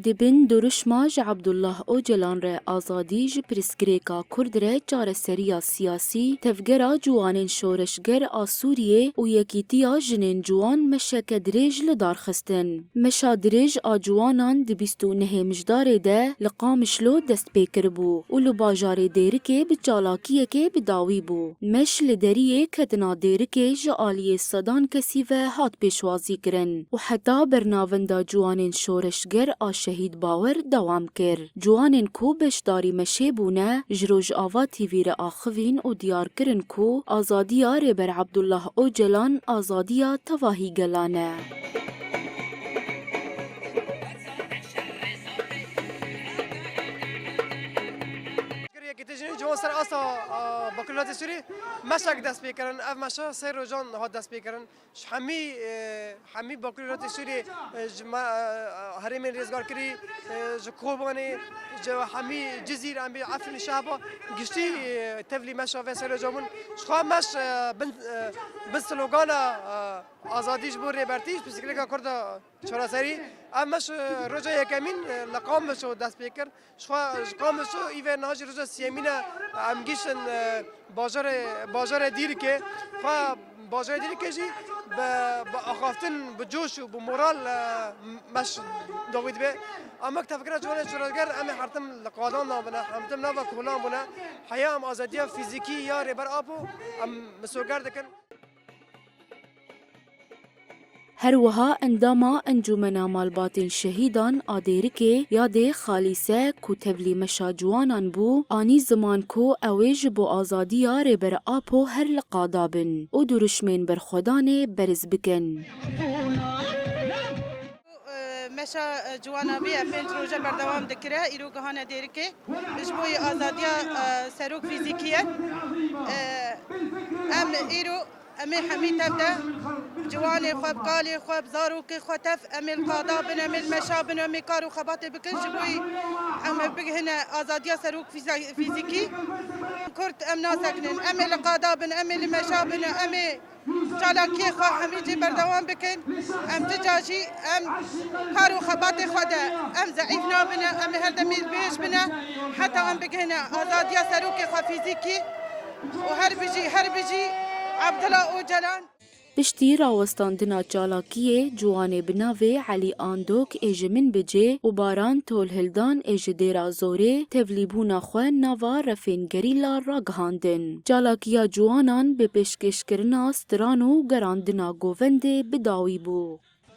دبن درشماج عبدالله اوجلان ره آزادی ج پرسکریکا کرد ره چارەسەریya سیاسی تفگرا جوانên şoreşger a Sûriyê û yekîtiya jinên ciwan meşeke dirêj li dar xistin. Meşa dirêj a ciwanan di 29 mijdarê de li Qamişlo dest pê kiribû û li bajarê Dêrikê bi çalakiyekê bi dawî bû. Meş li deriyê ketina Dêrikê ji aliyê sedan kesî ve hat pêşwazî kirin û heta bernavenda ciwanên şoreşger a Şehîd Bawer dewam kir. Ciwanên ku beşdarî meşê bûne ji Rojava TV re axivîn û diyar kirin ku azadiya Rêber Abdullah Öcalan azadiya tevahî gelan e. جوان سر آسا بکرات سوری مشک دست بیکرن اف مشا سر روزان ها دست بیکرن همی بکرات سوری هرم رزگار کری جکوبانی همی جزیر ام بی عفن شعبا گشتی تفلی مشا و سر روزمون شخوا مش بن سلوگان آزادیش بور ریبرتیش بسیکلیکا کرد چرا سری امش روزا یکمین لقامش دست بیکر شخوا قامش ایو ناج روزا سیمینا ام گیشن بازار دیر که بازار دیر که جی با آخافتن بجوش و بمورال مش دوید به اما تفکر جوان شرادگر ام حرتم لقادان نابنا حرتم نابا کولان بنا حیا ام آزادی فیزیکی یا ریبر آبو ام مسوگر دکن. هروها انداما انجمنا مالباتین شهیدان آدیرکه یاد خالیسه کو تبلی مشا جوانان بو آنی زمان کو اویج بو آزادیا ریبر آپو هر لقادابن او درشمین برخودان برز بکن. مشا جوانا بیا پنج روزه بردوام دکره ایرو گهانه دیرکه اجبوی آزادیا سروک فیزیکیه ام ایرو امی حمی تفته جوانی خواب قالی خواب زاروکی خواتف امی القادا بن امی المشا بن امی کارو خبات بکن جبوی امی بگهنه آزادیا سروک فیزیکی کرد ام ناسکنن امی القادا بن امی المشا بن امی چالاکی خواه همی جی بردوام بکن ام تجاجی ام کارو خبات خوده ام ضعیف نابنه امی هر دمیل بیش بنه حتی ام بگهنه آزادیا سروک خواه فیزیکی و هر بجی عبدالله اوجلان پشتی راوستاندنا چالاکیه جوانه بناوه علی آندوک اجمن بجه و باران تول هلدان اج دیرا زوره تبلیبونا خواه ناوا رفین گریلا را گهاندن. چالاکیا جوانان به پیشکش کرنا سترانو گراندنا گوونده بداوی بو.